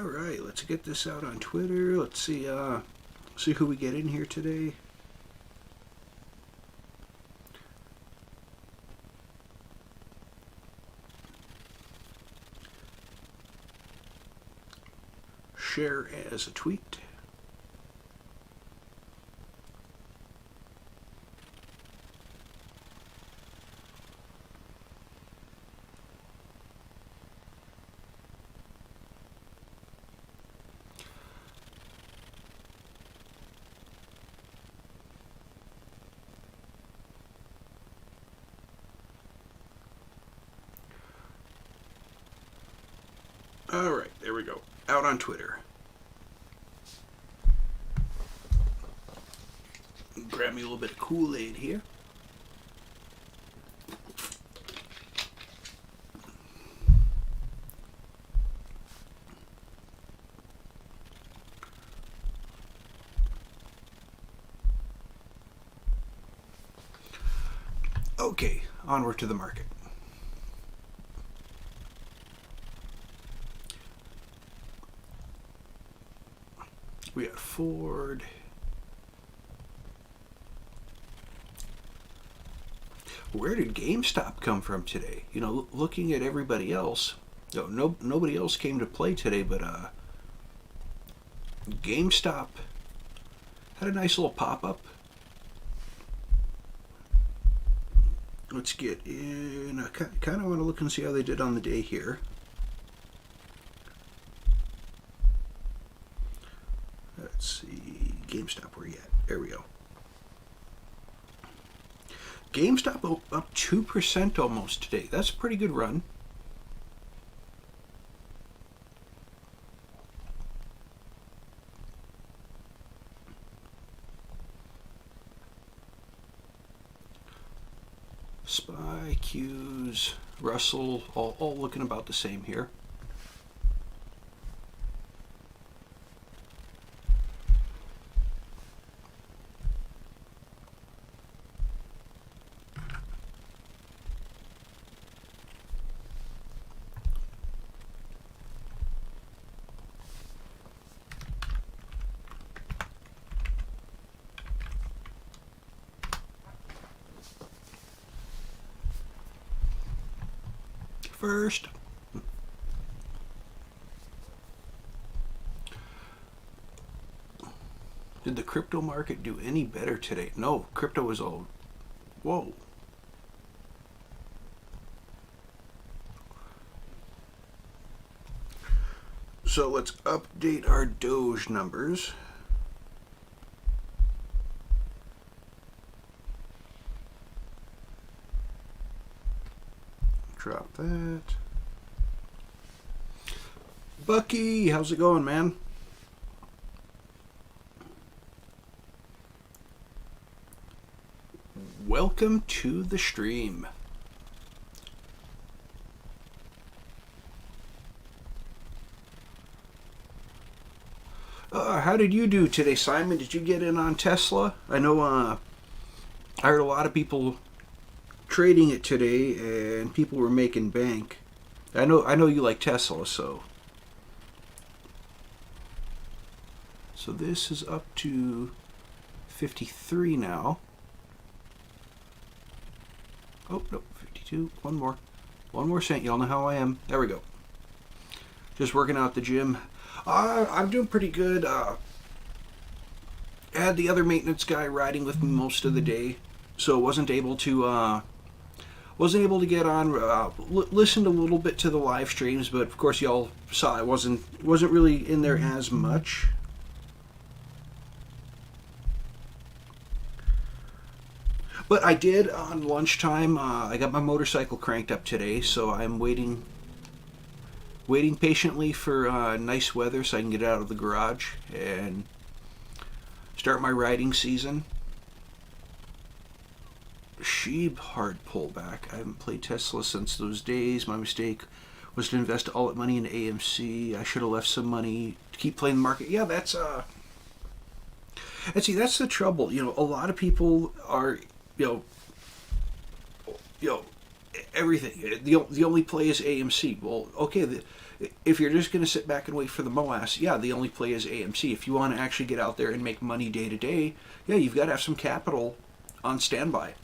Alright, let's get this out on Twitter. Let's see who we get in here today. Share as a tweet. Alright, there we go. Out on Twitter. Grab me a little bit of Kool-Aid here. Okay, onward to the market. We got Ford. Where did GameStop come from today? You know, looking at everybody else, nobody else came to play today, but GameStop had a nice little pop-up. Let's get in. I kind of want to look and see how they did on the day here. Let's see, GameStop, where you at? There we go. GameStop up 2% almost today. That's a pretty good run. SPY, Qs, Russell, all looking about the same here. First, did the crypto market do any better today? No, crypto was all, whoa. So let's update our Doge numbers. Drop that. Bucky, how's it going, man? Welcome to the stream. How did you do today, Simon? Did you get in on Tesla? I know I heard a lot of people trading it today, and people were making bank. I know you like Tesla, so this is up to 53 now. Oh no, 52. One more cent. Y'all know how I am. There we go. Just working out at the gym. I'm doing pretty good. I had the other maintenance guy riding with me most of the day, so wasn't able to get on. Listened a little bit to the live streams, but of course y'all saw I wasn't really in there as much. But I did on lunchtime. I got my motorcycle cranked up today, so I'm waiting patiently for nice weather so I can get out of the garage and start my riding season. Shib hard pullback. I haven't played Tesla since those days. My mistake was to invest all that money in AMC. I should have left some money to keep playing the market. Yeah, that's and see, that's the trouble. You know, a lot of people are, everything. The only play is AMC. Well, okay, if you're just going to sit back and wait for the MOAS, yeah, the only play is AMC. If you want to actually get out there and make money day to day, yeah, you've got to have some capital on standby.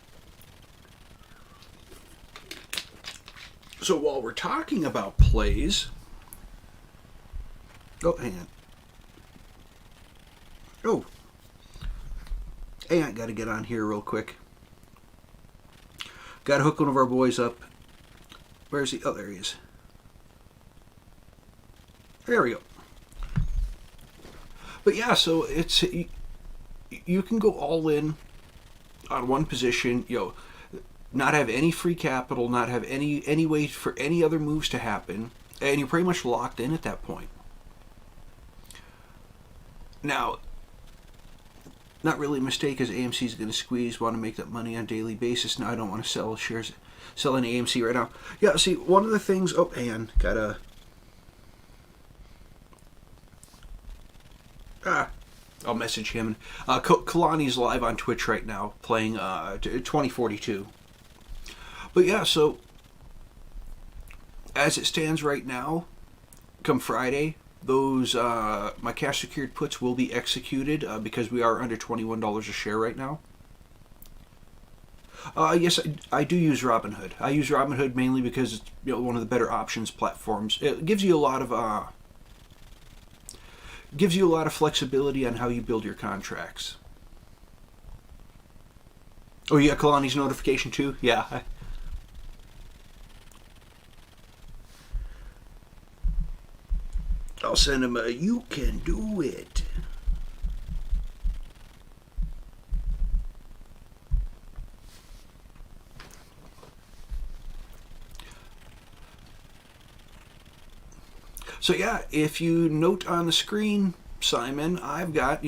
So while we're talking about plays, oh, hang on. Oh, hey, I got to get on here real quick. Got to hook one of our boys up. Where's he? Oh, there he is. There we go. But yeah, so it's you can go all in on one position. Not have any free capital, not have any way for any other moves to happen, and you're pretty much locked in at that point. Now, not really a mistake, as AMC is going to squeeze, want to make that money on a daily basis. Now, I don't want to sell an AMC right now. Yeah, see, one of the things, oh, and gotta, I'll message him. Kalani's live on Twitch right now, playing 2042. But yeah, so, as it stands right now, come Friday, those my cash secured puts will be executed because we are under $21 a share right now. Yes, I do use Robinhood. I use Robinhood mainly because it's one of the better options platforms. It gives you a lot of flexibility on how you build your contracts. Oh, you got Kalani's notification too? Yeah. I'll send him a "you can do it." So yeah, if you note on the screen, Simon, I've got,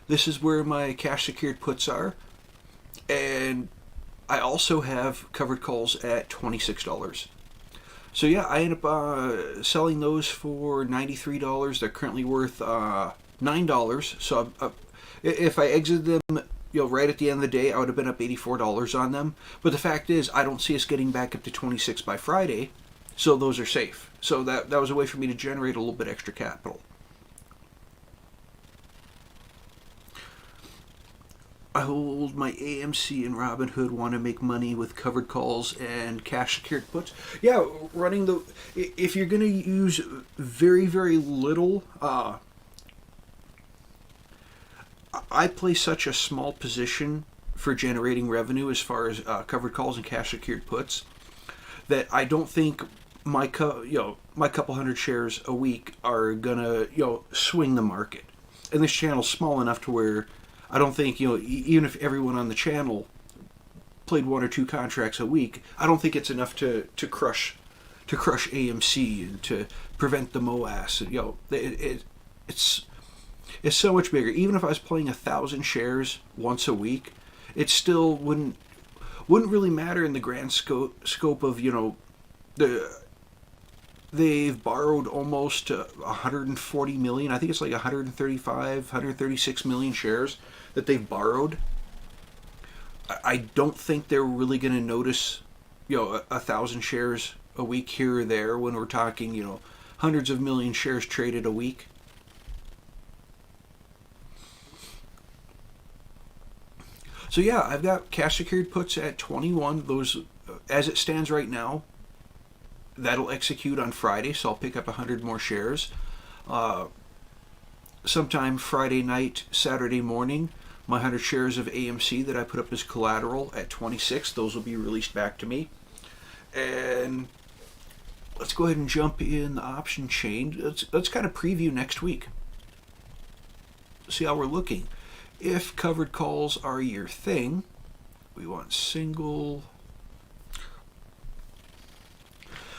this is where my cash secured puts are. And I also have covered calls at $26. So yeah, I end up selling those for $93. They're currently worth $9. So if I exited them, right at the end of the day, I would have been up $84 on them. But the fact is, I don't see us getting back up to 26 by Friday, so those are safe. So that was a way for me to generate a little bit extra capital. I hold my AMC and Robinhood, want to make money with covered calls and cash secured puts. Yeah, if you're going to use very, very little, I play such a small position for generating revenue as far as covered calls and cash secured puts that I don't think my couple hundred shares a week are gonna swing the market. And this channel's small enough to where I don't think, even if everyone on the channel played one or two contracts a week, I don't think it's enough to crush AMC and to prevent the MOAS. It's so much bigger. Even if I was playing 1,000 shares once a week, it still wouldn't really matter in the grand scope of they've borrowed almost 140 million. I think it's like 136 million shares that they've borrowed. I don't think they're really going to notice, 1,000 shares a week here or there when we're talking, hundreds of million shares traded a week. So yeah, I've got cash secured puts at 21. Those, as it stands right now, that'll execute on Friday, so I'll pick up 100 more shares. Sometime Friday night, Saturday morning, my 100 shares of AMC that I put up as collateral at 26, those will be released back to me. And let's go ahead and jump in the option chain. Let's kind of preview next week. See how we're looking. If covered calls are your thing, we want single.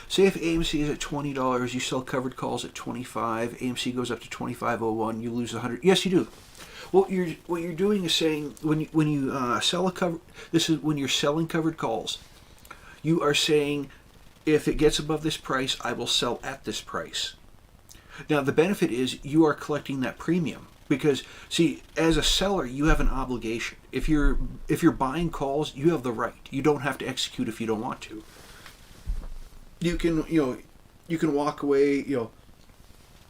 Say if AMC is at $20, you sell covered calls at $25. AMC goes up to $25.01. You lose 100. Yes, you do. What you're doing is saying when you sell a cover. This is when you're selling covered calls. You are saying, if it gets above this price, I will sell at this price. Now the benefit is you are collecting that premium because, see, as a seller, you have an obligation. If you're buying calls, you have the right. You don't have to execute if you don't want to. You can you can walk away.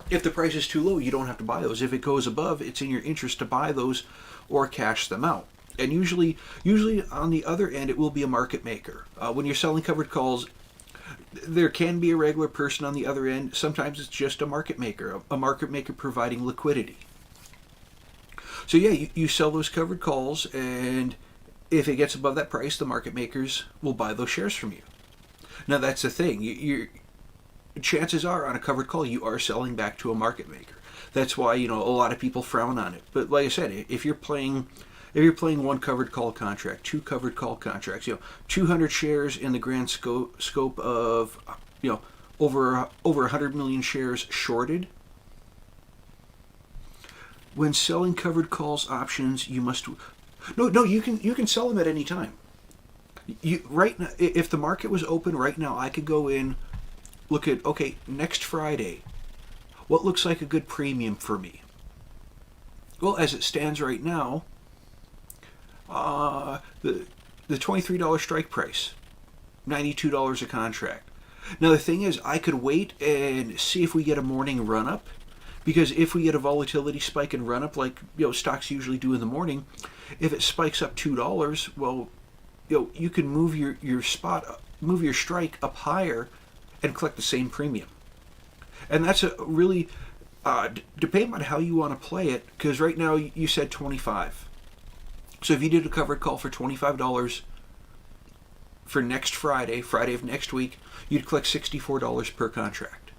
If the price is too low, you don't have to buy those. If it goes above, it's in your interest to buy those or cash them out. And usually on the other end, it will be a market maker. When you're selling covered calls, there can be a regular person on the other end. Sometimes it's just a market maker providing liquidity. So yeah, you sell those covered calls, and if it gets above that price, the market makers will buy those shares from you. Now that's the thing. Chances are on a covered call you are selling back to a market maker. That's why a lot of people frown on it. But like I said, if you're playing one covered call contract, two covered call contracts, 200 shares in the grand scope of over 100 million shares shorted. When selling covered calls options, you must you can sell them at any time. Right now, if the market was open right now, I could go in, look at next Friday, what looks like a good premium for me. Well, as it stands right now, the $23 strike price, $92 a contract. Now the thing is, I could wait and see if we get a morning run up, because if we get a volatility spike and run up like stocks usually do in the morning, if it spikes up $2, well, you can move your strike up higher and collect the same premium. And that's a really depending on how you want to play it, because right now you said 25. So if you did a covered call for $25 for next Friday of next week, you'd collect $64 per contract.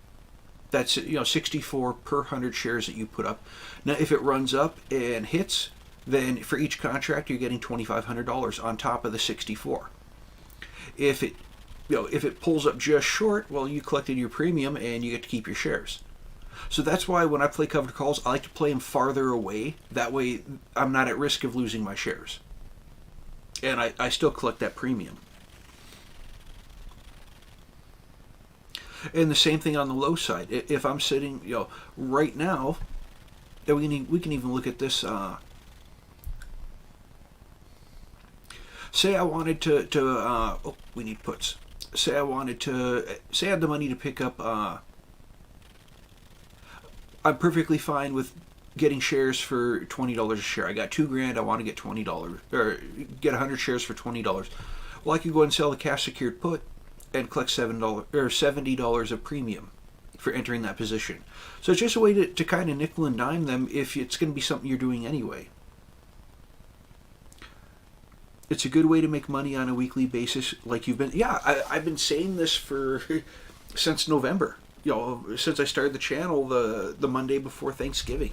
That's 64 per 100 shares that you put up. Now if it runs up and hits, then for each contract you're getting $2,500 on top of the 64. If it pulls up just short, well, you collected your premium and you get to keep your shares. So that's why when I play covered calls, I like to play them farther away. That way I'm not at risk of losing my shares. And I still collect that premium. And the same thing on the low side. If I'm sitting, right now, we can even look at this. Say I wanted to we need puts. Say I had the money to pick up. I'm perfectly fine with getting shares for $20 a share. I got $2,000. I want to get $20 or get 100 shares for $20. Well, I could go and sell the cash secured put and collect $7 or $70 of premium for entering that position. So it's just a way to kind of nickel and dime them if it's going to be something you're doing anyway. It's a good way to make money on a weekly basis, like you've been. Yeah, I've been saying this since November. Since I started the channel the Monday before Thanksgiving.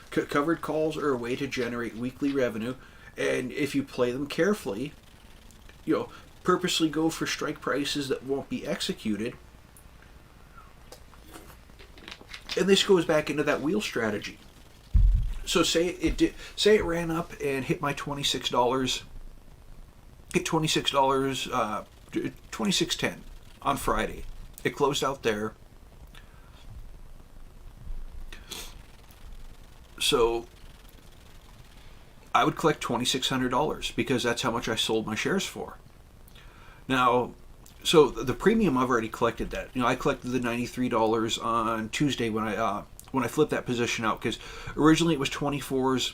Covered calls are a way to generate weekly revenue, and if you play them carefully, purposely go for strike prices that won't be executed. And this goes back into that wheel strategy. So say it ran up and hit my $26. Hit $26, $26.10 on Friday. It closed out there. So I would collect $2,600 because that's how much I sold my shares for. Now, so the premium, I've already collected that. I collected the $93 on Tuesday when I flipped that position out, because originally it was 24s.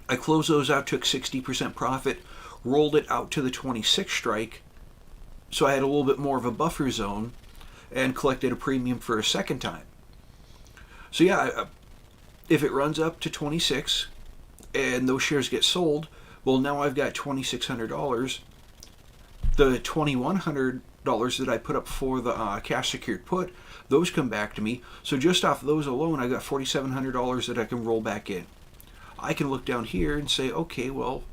I closed those out, took 60% profit, rolled it out to the 26 strike, so I had a little bit more of a buffer zone, and collected a premium for a second time. So yeah, if it runs up to 26 and those shares get sold, well, now I've got $2,600. The $2,100 that I put up for the cash secured put, those come back to me. So just off those alone, I got $4,700 that I can roll back in. I can look down here and say, okay, well,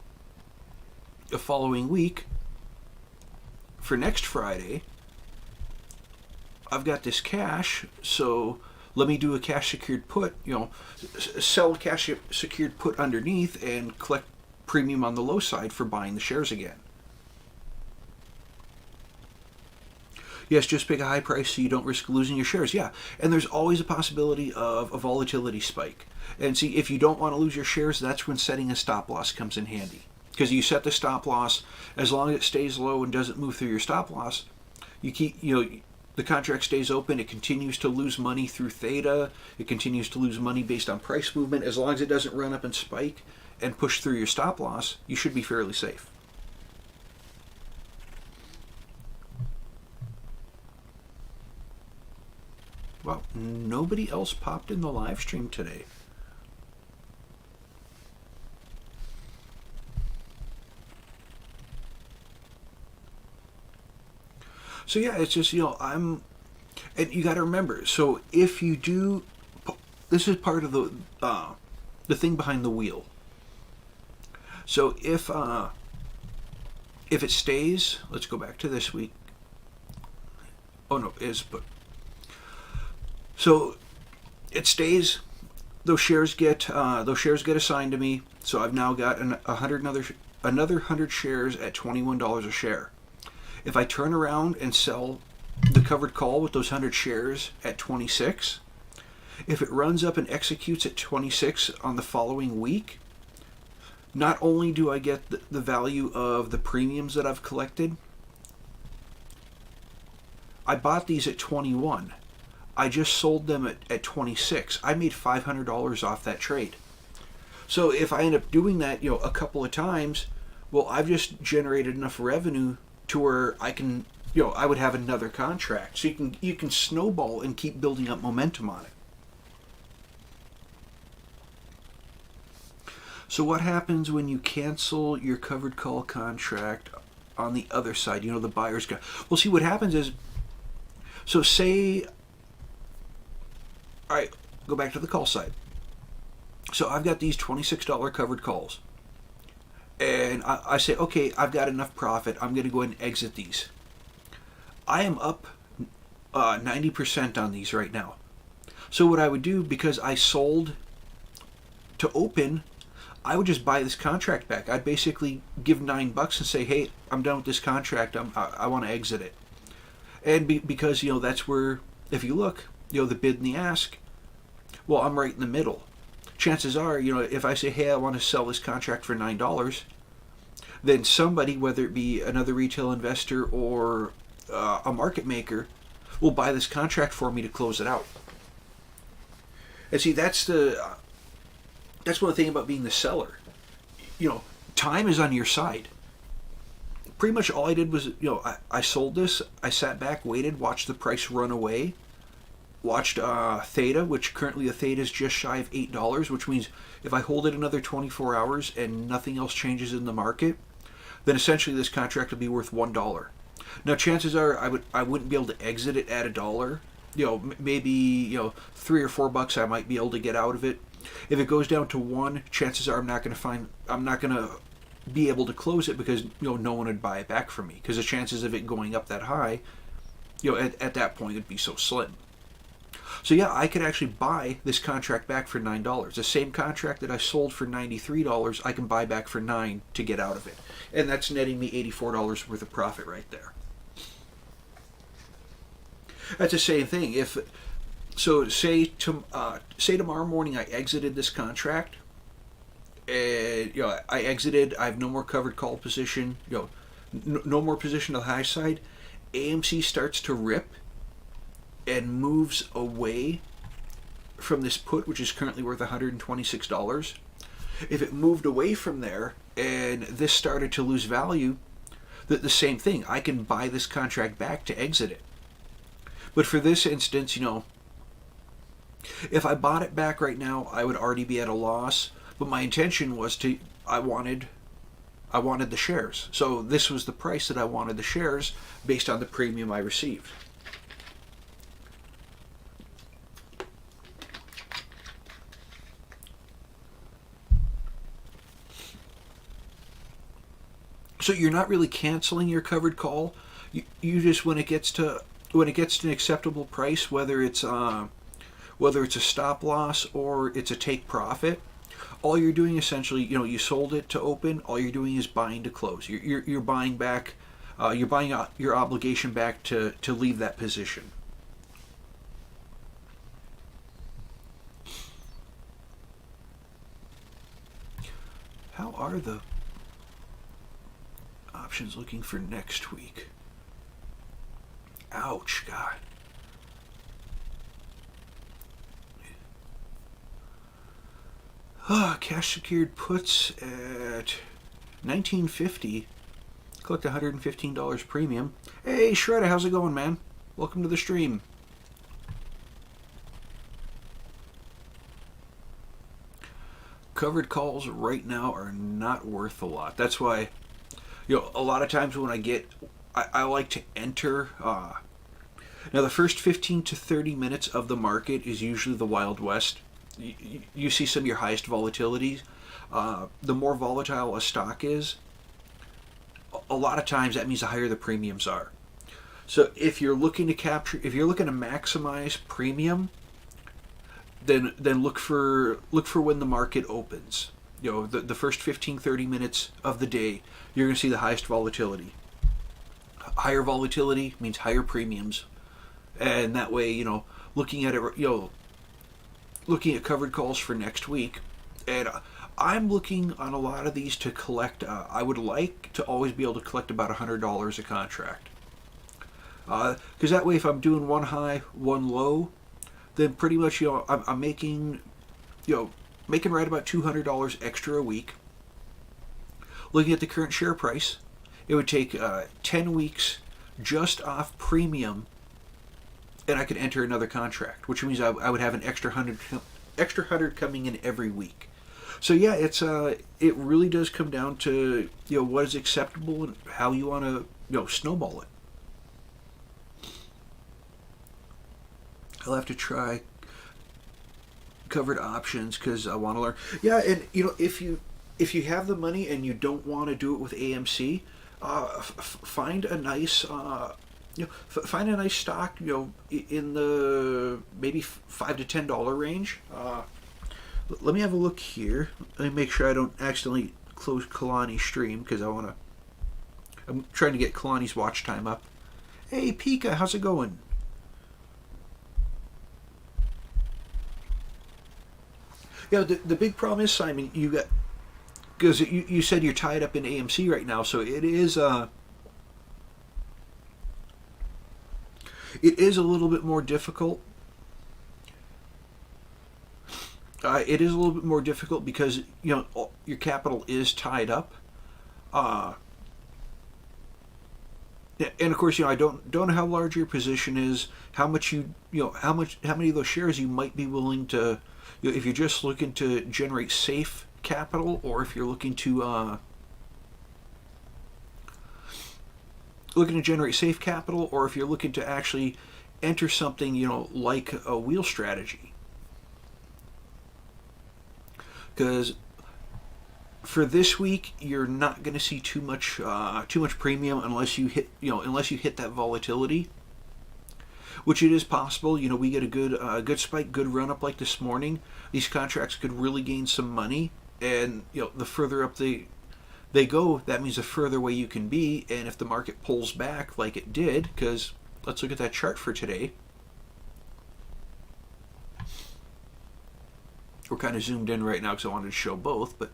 the following week, for next Friday, I've got this cash, so let me do a cash secured put, sell cash secured put underneath and collect premium on the low side for buying the shares again. Yes, just pick a high price so you don't risk losing your shares. Yeah, and there's always a possibility of a volatility spike. And see, if you don't want to lose your shares, that's when setting a stop loss comes in handy. Because you set the stop loss, as long as it stays low and doesn't move through your stop loss, you keep, the contract stays open. It continues to lose money through theta. It continues to lose money based on price movement. As long as it doesn't run up and spike and push through your stop loss, you should be fairly safe. Well, nobody else popped in the live stream today. So yeah, it's just, and you got to remember, so if you do, this is part of the thing behind the wheel. So if it stays, let's go back to this week. Oh no, but so it stays. Those shares get assigned to me. So I've now got another 100 shares at $21 a share. If I turn around and sell the covered call with those 100 shares at 26, if it runs up and executes at 26 on the following week, not only do I get the value of the premiums that I've collected, I bought these at 21. I just sold them at 26. I made $500 off that trade. So if I end up doing that, a couple of times, well, I've just generated enough revenue to where I can, I would have another contract. So you can snowball and keep building up momentum on it. So what happens when you cancel your covered call contract on the other side? The buyer's got. Well, see, what happens is, so say, all right, go back to the call side. So I've got these $26 covered calls. And I say, okay, I've got enough profit. I'm going to go ahead and exit these. I am up 90% on these right now. So what I would do, because I sold to open, I would just buy this contract back. I'd basically give $9 and say, hey, I'm done with this contract. I want to exit it. And because, that's where, if you look, the bid and the ask, well, I'm right in the middle. Chances are, if I say, hey, I want to sell this contract for $9, then somebody, whether it be another retail investor or a market maker, will buy this contract for me to close it out. And see, that's one thing about being the seller. Time is on your side. Pretty much all I did was, I sold this, I sat back, waited, watched the price run away, watched theta, which currently the theta is just shy of $8, which means if I hold it another 24 hours and nothing else changes in the market, then essentially this contract will be worth $1. Now chances are I wouldn't be able to exit it at $1. Maybe $3 or $4 I might be able to get out of it. If it goes down to $1, chances are I'm not going to be able to close it because no one would buy it back from me, because the chances of it going up that high, at that point it'd be so slim. So yeah, I could actually buy this contract back for $9. The same contract that I sold for $93, I can buy back for $9 to get out of it. And that's netting me $84 worth of profit right there. That's the same thing. Say tomorrow morning I exited this contract, and I exited, I have no more covered call position, no more position on the high side. AMC starts to rip and moves away from this put, which is currently worth $126. If it moved away from there and this started to lose value, the same thing. I can buy this contract back to exit it. But for this instance, if I bought it back right now, I would already be at a loss. But my intention was I wanted the shares. So this was the price that I wanted the shares based on the premium I received. So you're not really canceling your covered call. You just, when it gets to an acceptable price, whether it's a stop loss or it's a take profit, all you're doing essentially, you sold it to open. All you're doing is buying to close. You're buying back you're buying out your obligation back to leave that position. How are the options looking for next week? Ouch, God. Cash secured puts at $19.50. Collect $115 premium. Hey, Shredder, how's it going, man? Welcome to the stream. Covered calls right now are not worth a lot. That's why, a lot of times when I like to enter. Now, the first 15 to 30 minutes of the market is usually the Wild West. You see some of your highest volatilities. The more volatile a stock is, a lot of times that means the higher the premiums are. So if you're looking to maximize premium, then look for when the market opens. The first 15, 30 minutes of the day, you're going to see the highest volatility. Higher volatility means higher premiums, and that way, looking at it, looking at covered calls for next week, and I'm looking on a lot of these to collect. I would like to always be able to collect about $100 a contract, because that way, if I'm doing one high, one low, then pretty much I'm making right about $200 extra a week. Looking at the current share price, it would take 10 weeks just off premium, and I could enter another contract, which means I would have an extra 100 coming in every week. So yeah, it really does come down to what is acceptable and how you want to snowball it. I'll have to try covered options because I want to learn. Yeah, and if you have the money and you don't want to do it with AMC, find a nice find a nice stock in the maybe $5 to $10 range. Let me have a look here. Let me make sure I don't accidentally close Kalani's stream because I'm trying to get Kalani's watch time up. Hey Pika, how's it going? The big problem is, Simon, because you said you're tied up in AMC right now, so it is a little bit more difficult. It is a little bit more difficult because your capital is tied up, and of course I don't know how large your position is, how many of those shares you might be willing to. If you're just looking to generate safe capital, or if you're looking to generate safe capital, or if you're looking to actually enter something, like a wheel strategy. Because for this week, you're not going to see too much premium unless you hit that volatility. Which it is possible, we get a good spike, good run up like this morning. These contracts could really gain some money, and the further up they go, that means the further away you can be. And if the market pulls back like it did, because let's look at that chart for today. We're kind of zoomed in right now because I wanted to show both, but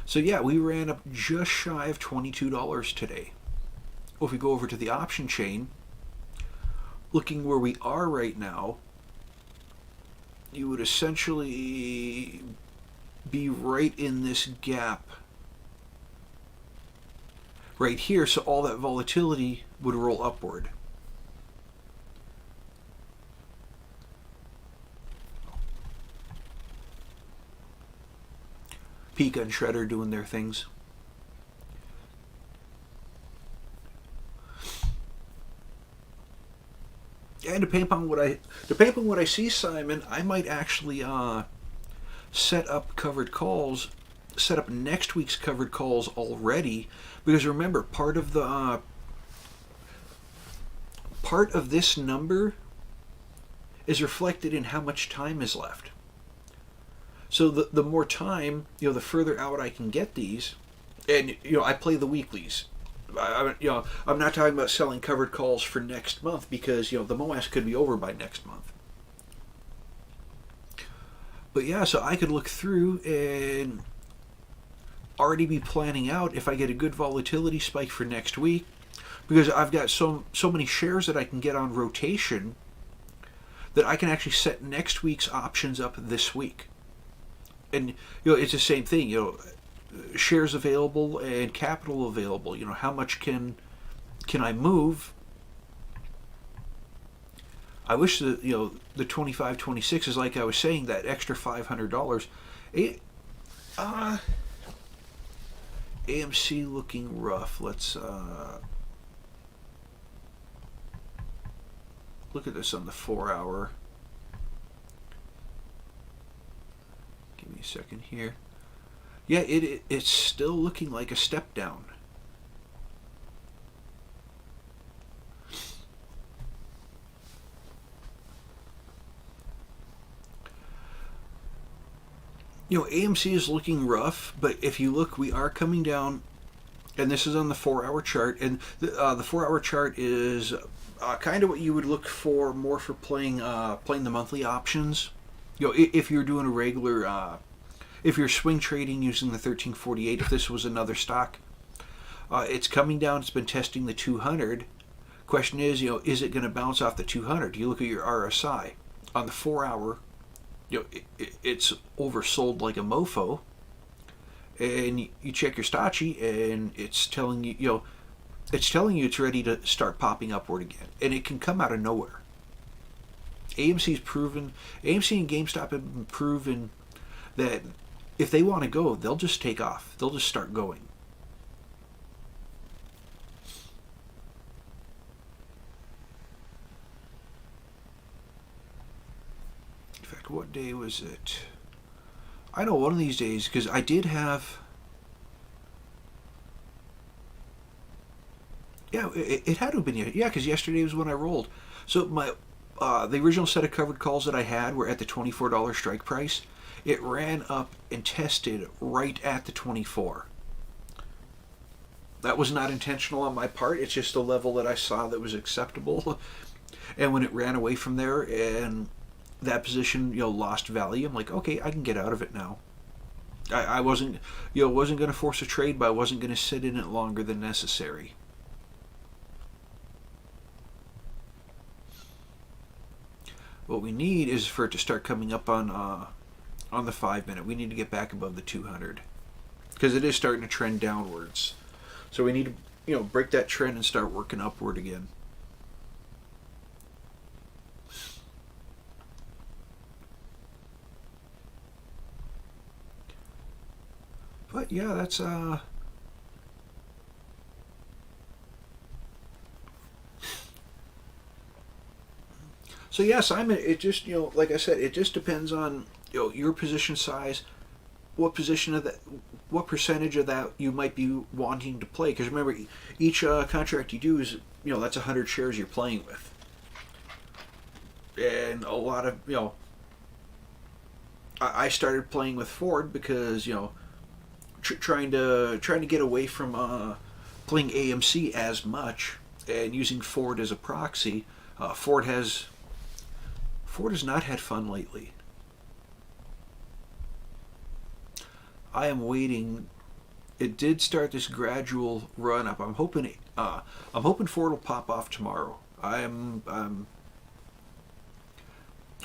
so yeah, we ran up just shy of $22 today. Well, if we go over to the option chain, looking where we are right now, you would essentially be right in this gap right here, so all that volatility would roll upward. Pika and Shredder doing their things. And depending upon what I see, Simon, I might actually set up next week's covered calls already, because remember, part of this number is reflected in how much time is left. So the more time, the further out I can get these, And I play the weeklies. I'm not talking about selling covered calls for next month because the MOAS could be over by next month. But yeah, so I could look through and already be planning out if I get a good volatility spike for next week, because I've got so many shares that I can get on rotation that I can actually set next week's options up this week. And it's the same thing. Shares available and capital available. How much can I move? I wish the 25-26 is like I was saying, that extra $500. AMC looking rough. Let's look at this on the 4-hour. Give me a second here. Yeah, it's still looking like a step down. AMC is looking rough, but if you look, we are coming down, and this is on the 4-hour chart, and the 4-hour chart is kind of what you would look for more for playing the monthly options. If you're doing a regular, if you're swing trading using the 1348, if this was another stock, it's coming down. It's been testing the 200. Question is, is it going to bounce off the 200? You look at your RSI on the 4-hour. It's oversold like a mofo, and you check your Stachi, and it's telling you, it's ready to start popping upward again, and it can come out of nowhere. AMC and GameStop have been proven that if they want to go, they'll just take off. They'll just start going. What day was it? I know one of these days, because I did have... Yeah, it had to have been... Yeah, because yesterday was when I rolled. So my the original set of covered calls that I had were at the $24 strike price. It ran up and tested right at the 24. That was not intentional on my part. It's just a level that I saw that was acceptable. And when it ran away from there and that position, lost value, I'm like, okay, I can get out of it now. I wasn't, wasn't going to force a trade, but I wasn't going to sit in it longer than necessary. What we need is for it to start coming up on the 5-minute. We need to get back above the 200 because it is starting to trend downwards. So we need to, break that trend and start working upward again. But yeah, that's so yeah, Simon, it just, like I said, it just depends on your position size, what percentage of that you might be wanting to play. Because remember, each contract you do is, that's 100 shares you're playing with, and a lot of I started playing with Ford because trying to get away from playing AMC as much and using Ford as a proxy. Ford has not had fun lately. I am waiting. It did start this gradual run up. I'm hoping Ford will pop off tomorrow. I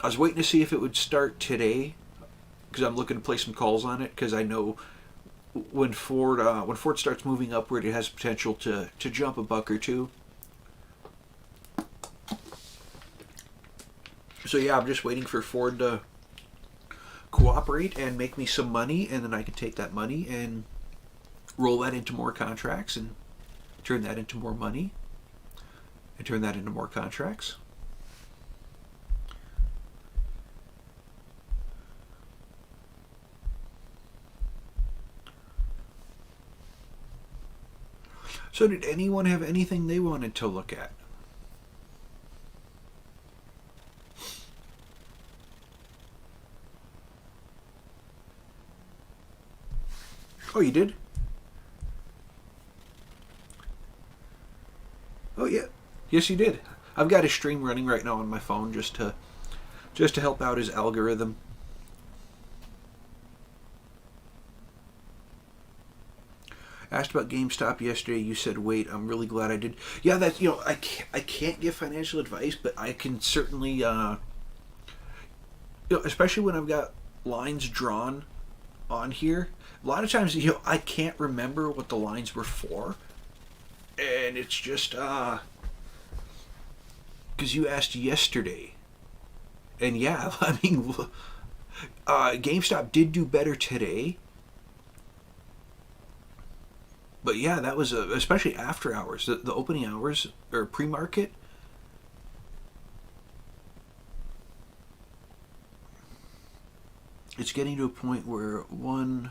was waiting to see if it would start today because I'm looking to play some calls on it because I know when Ford starts moving upward, it has potential to jump a buck or two. So yeah, I'm just waiting for Ford to cooperate and make me some money, and then I can take that money and roll that into more contracts and turn that into more money and turn that into more contracts. So did anyone have anything they wanted to look at? Oh, you did? Oh yeah, yes he did. I've got his stream running right now on my phone just to help out his algorithm. Asked about GameStop yesterday. You said wait. I'm really glad I did. Yeah, that's I can't give financial advice, but I can certainly especially when I've got lines drawn on here. A lot of times I can't remember what the lines were for, and it's just because you asked yesterday, and yeah, I mean, GameStop did do better today, but yeah, that was especially after hours, the opening hours or pre-market. It's getting to a point where one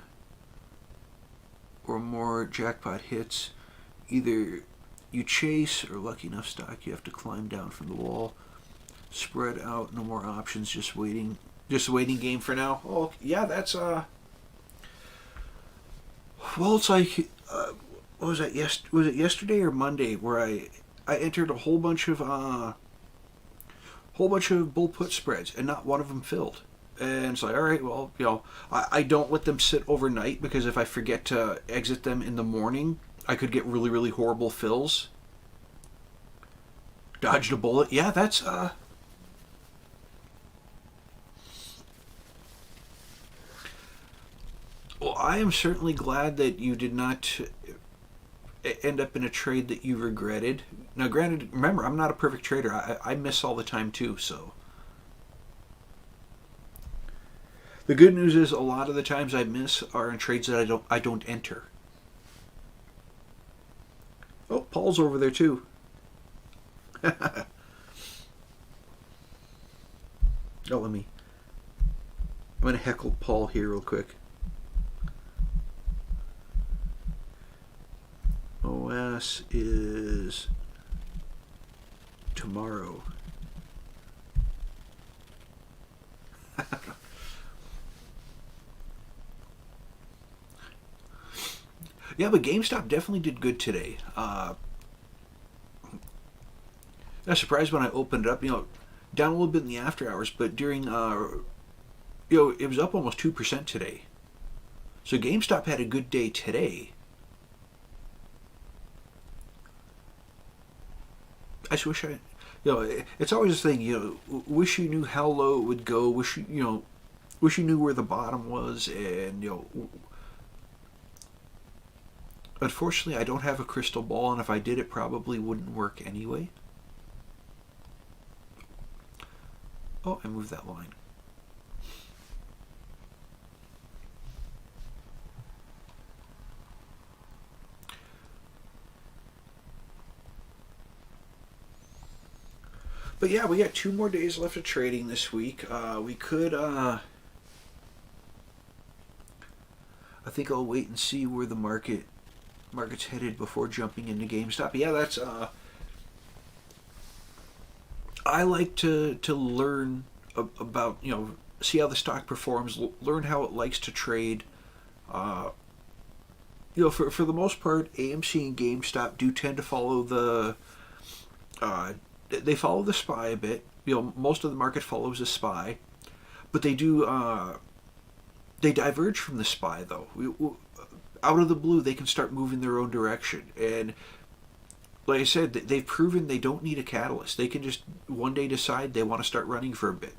or more jackpot hits, either you chase or lucky enough stock you have to climb down from the wall. Spread out, no more options, just waiting. Just a waiting game for now. Oh yeah, that's well, it's like what was that? Was it yesterday or Monday where I entered a whole bunch of bull put spreads and not one of them filled. And it's like, all right, well, I don't let them sit overnight because if I forget to exit them in the morning, I could get really, really horrible fills. Dodged a bullet. Yeah, that's well, I am certainly glad that you did not end up in a trade that you regretted. Now, granted, remember, I'm not a perfect trader. I miss all the time too, so. The good news is a lot of the times I miss are in trades that I don't enter. Oh, Paul's over there too. Oh, I'm gonna heckle Paul here real quick. OS is tomorrow. Yeah, but GameStop definitely did good today. I was surprised when I opened it up. Down a little bit in the after hours, but during it was up almost 2% today. So GameStop had a good day today. I just wish it's always a thing. Wish you knew how low it would go. Wish you knew where the bottom was, and unfortunately, I don't have a crystal ball, and if I did, it probably wouldn't work anyway. Oh, I moved that line. But yeah, we got 2 more days left of trading this week. We could, I think I'll wait and see where the market's headed before jumping into GameStop. Yeah, that's I like to learn about see how the stock performs, learn how it likes to trade. For the most part, AMC and GameStop do tend to follow they follow the SPY a bit. Most of the market follows the SPY, but they do they diverge from the SPY though. Out of the blue, they can start moving their own direction, and like I said, they've proven they don't need a catalyst. They can just one day decide they want to start running for a bit.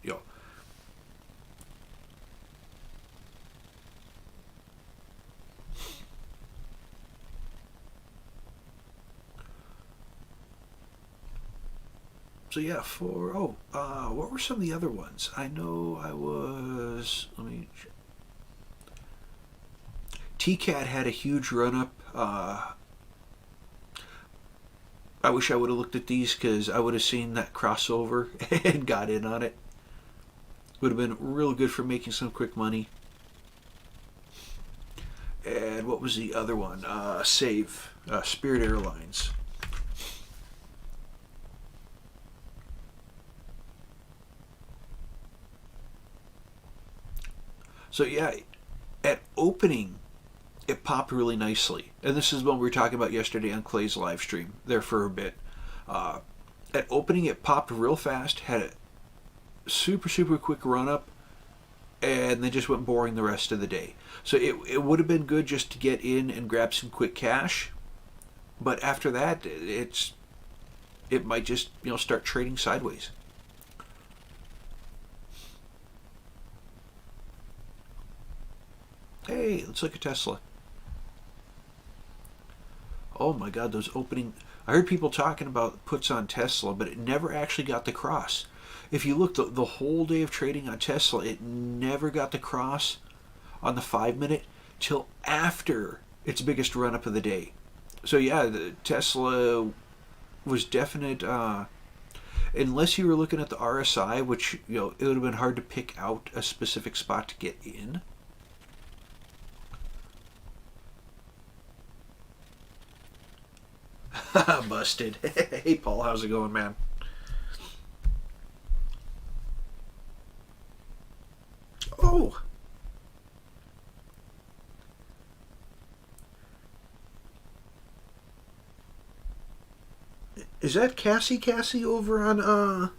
So yeah, what were some of the other ones? I know I was. TCAT had a huge run up. I wish I would have looked at these because I would have seen that crossover and got in on it. Would have been real good for making some quick money. And what was the other one? Spirit Airlines. So yeah, at opening, it popped really nicely. And this is what we were talking about yesterday on Clay's live stream there for a bit. At opening, it popped real fast, had a super quick run up, and then just went boring the rest of the day. So it would have been good just to get in and grab some quick cash, but after that, it might just start trading sideways. Hey, let's look at Tesla. Oh my God, those opening. I heard people talking about puts on Tesla, but it never actually got the cross. If you look the whole day of trading on Tesla, it never got the cross on the 5 minute till after its biggest run up of the day. So yeah, the Tesla was definite. Unless you were looking at the RSI, which it would have been hard to pick out a specific spot to get in. Busted. Hey Paul, how's it going, man? Oh, is that Cassie over on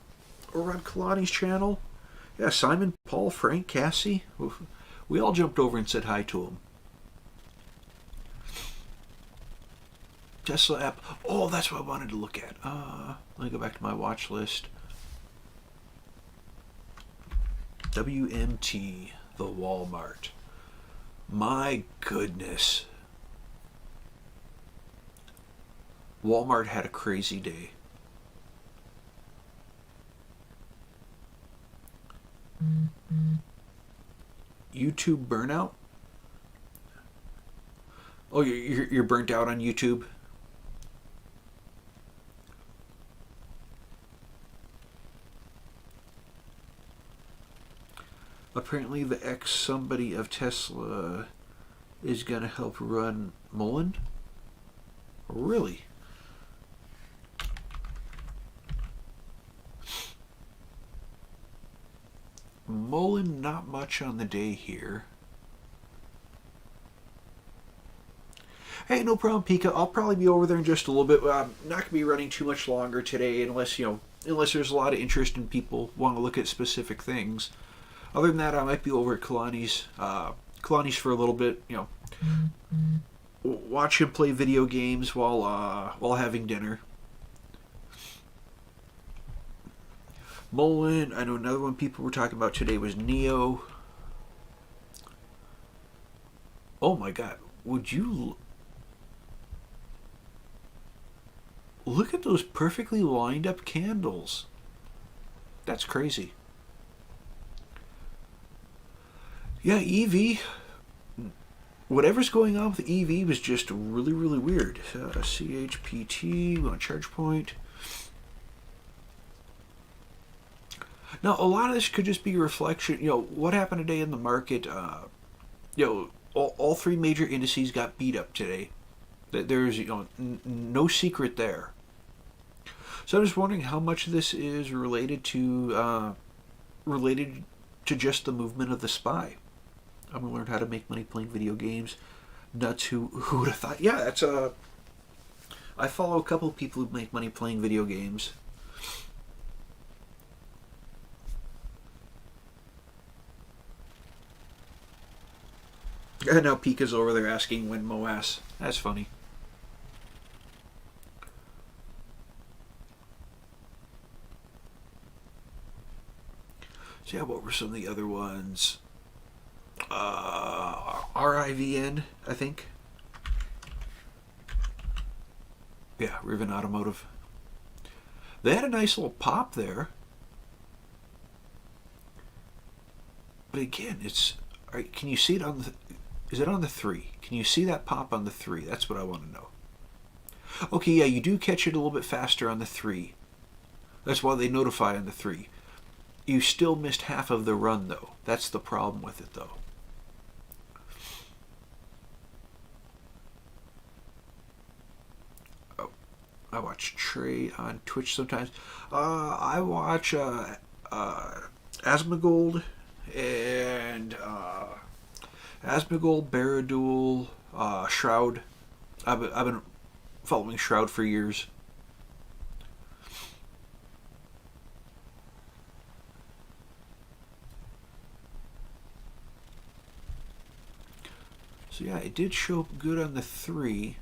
Kalani's channel? Yeah, Simon, Paul, Frank, Cassie. We all jumped over and said hi to him. Tesla app. Oh, that's what I wanted to look at. Let me go back to my watch list. WMT, the Walmart. My goodness. Walmart had a crazy day. YouTube burnout? Oh, you're burnt out on YouTube? Apparently the ex somebody of Tesla is going to help run Mullen? Really? Mullen, not much on the day here. Hey, no problem, Pika. I'll probably be over there in just a little bit. I'm not going to be running too much longer today unless, unless there's a lot of interest in people want to look at specific things. Other than that, I might be over at Kalani's for a little bit, watch him play video games while having dinner. Mullen, I know another one people were talking about today was Neo. Oh my God, would you look at those perfectly lined up candles? That's crazy. Yeah, EV. Whatever's going on with EV was just really weird. CHPT, we want charge point. Now, a lot of this could just be a reflection. What happened today in the market? All three major indices got beat up today. There's no secret there. So I'm just wondering how much of this is related to just the movement of the SPY. I'm gonna learn how to make money playing video games. Nuts! Who would have thought? Yeah, that's I follow a couple of people who make money playing video games. And now Pika's over there asking when Moas. That's funny. So yeah, what were some of the other ones? RIVN, I think. Yeah, Riven Automotive. They had a nice little pop there. But again, can you see it on the... Is it on the 3? Can you see that pop on the 3? That's what I want to know. Okay, yeah, you do catch it a little bit faster on the 3. That's why they notify on the 3. You still missed half of the run, though. That's the problem with it, though. Oh, I watch Trey on Twitch sometimes. I watch Asmongold and Asmongold, Barradool, Shroud. I've been following Shroud for years. So yeah, it did show up good on the 3.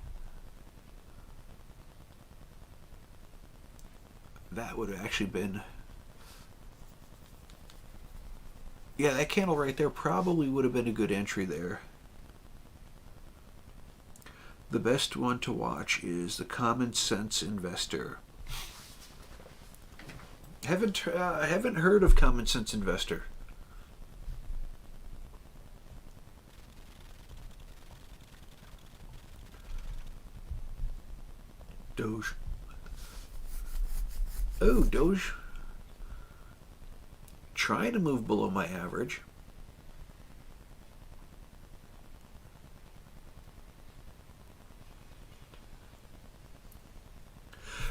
That would have actually been... Yeah, that candle right there probably would have been a good entry there. The best one to watch is the Common Sense Investor. Haven't heard of Common Sense Investor. Doge. Oh, Doge. Trying to move below my average.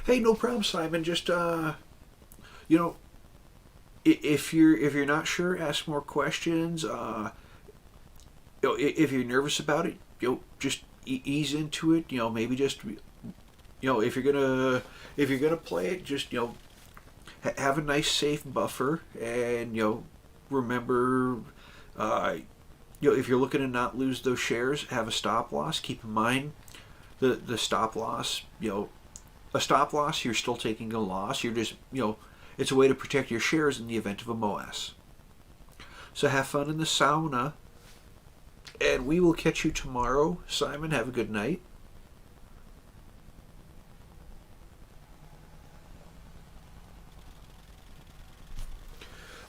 Hey, no problem, Simon. Just you know, if you're not sure, ask more questions. If you're nervous about it, just ease into it. Maybe just if you're gonna play it, just have a nice safe buffer, and remember, if you're looking to not lose those shares, have a stop loss. Keep in mind the stop loss. A stop loss, you're still taking a loss. You're just it's a way to protect your shares in the event of a MOAS. So have fun in the sauna, and we will catch you tomorrow. Simon, have a good night.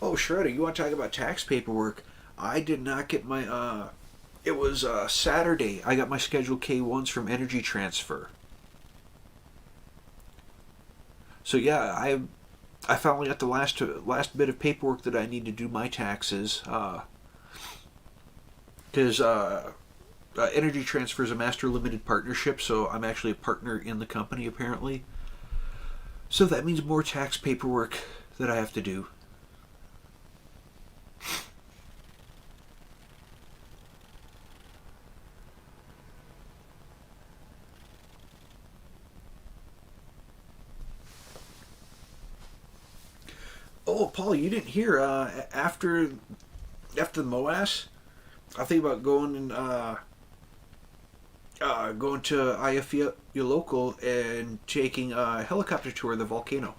Oh, Shredder, you want to talk about tax paperwork? I did not get my, it was Saturday. I got my Schedule K-1s from Energy Transfer. So yeah, I finally got the last bit of paperwork that I need to do my taxes. Because Energy Transfer is a master limited partnership, so I'm actually a partner in the company apparently. So that means more tax paperwork that I have to do. Oh, Paul, you didn't hear. After the MOAS, I think about going and going to IFE, your local, and taking a helicopter tour of the volcano.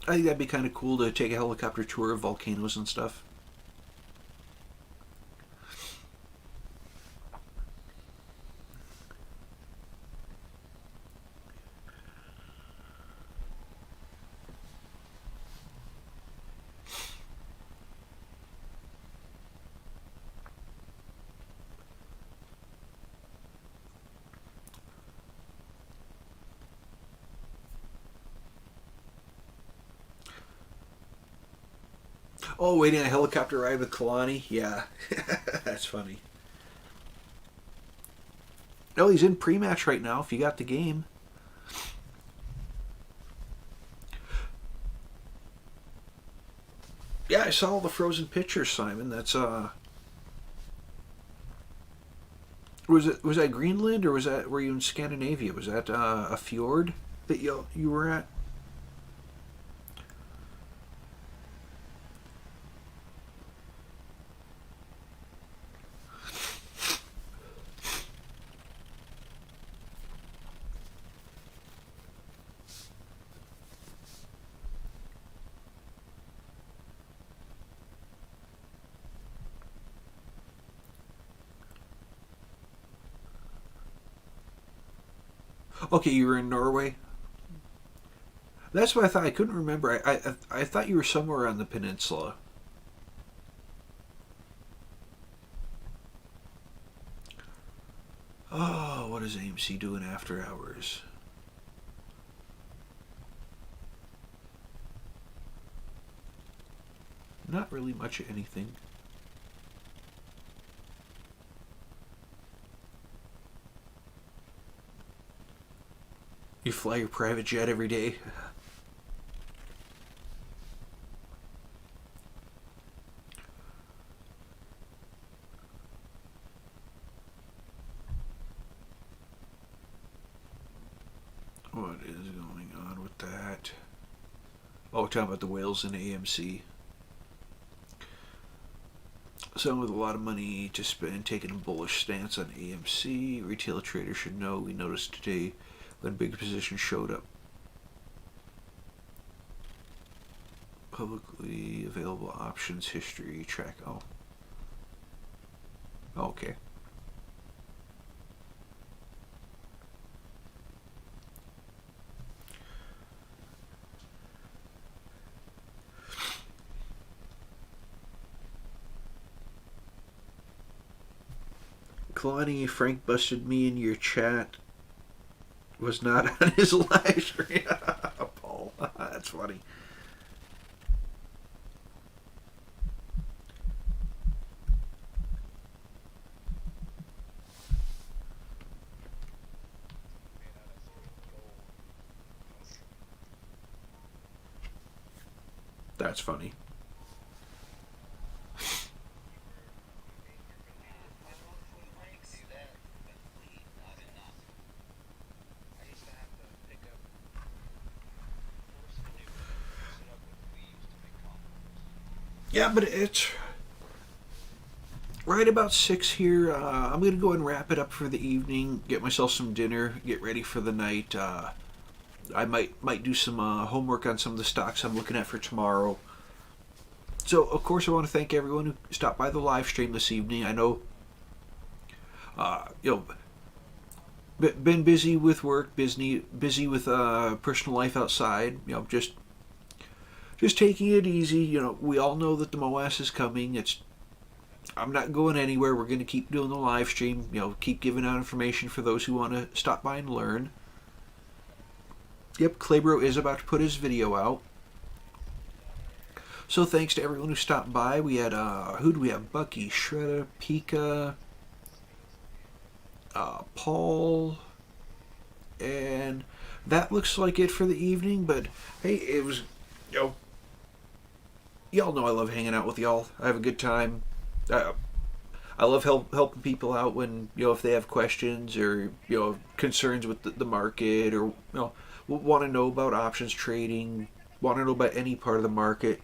I think that'd be kind of cool to take a helicopter tour of volcanoes and stuff. Oh, waiting on a helicopter ride with Kalani? Yeah, that's funny. No, he's in pre-match right now. If you got the game. Yeah, I saw all the frozen pictures, Simon. That's was that Greenland, or were you in Scandinavia? Was that a fjord that you were at? Okay, you were in Norway. That's what I thought. I couldn't remember. I thought you were somewhere on the peninsula. Oh, what is AMC doing after hours? Not really much of anything. You fly your private jet every day. What is going on with that? Oh, we're talking about the whales in AMC. Someone with a lot of money to spend taking a bullish stance on AMC. Retail traders should know. We noticed today when big positions showed up. Publicly available options history track. Oh. Okay. Kalani, Frank busted me in your chat. Was not on his live stream. Paul, that's funny. That's funny. Yeah, but it's right about 6 here. I'm going to go and wrap it up for the evening, get myself some dinner, get ready for the night. I might do some homework on some of the stocks I'm looking at for tomorrow. So, of course, I want to thank everyone who stopped by the live stream this evening. I know, been busy with work, busy with personal life outside. Just taking it easy. We all know that the MOAS is coming. I'm not going anywhere. We're going to keep doing the live stream. Keep giving out information for those who want to stop by and learn. Yep, Claybro is about to put his video out. So thanks to everyone who stopped by. We had, who do we have? Bucky, Shredder, Pika, Paul, and that looks like it for the evening. But hey, it was, y'all know I love hanging out with y'all. I have a good time. I love helping people out when, if they have questions or, concerns with the market, or, want to know about options trading, want to know about any part of the market.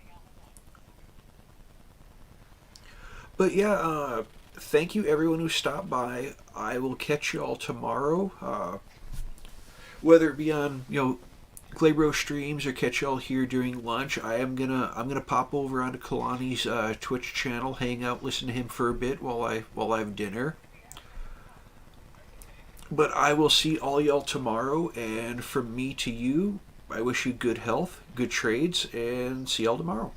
But yeah, thank you everyone who stopped by. I will catch you all tomorrow, whether it be on Claybro streams or catch y'all here during lunch. I'm gonna pop over onto Kalani's Twitch channel, hang out, listen to him for a bit while I have dinner. But I will see all y'all tomorrow, and from me to you, I wish you good health, good trades, and see y'all tomorrow.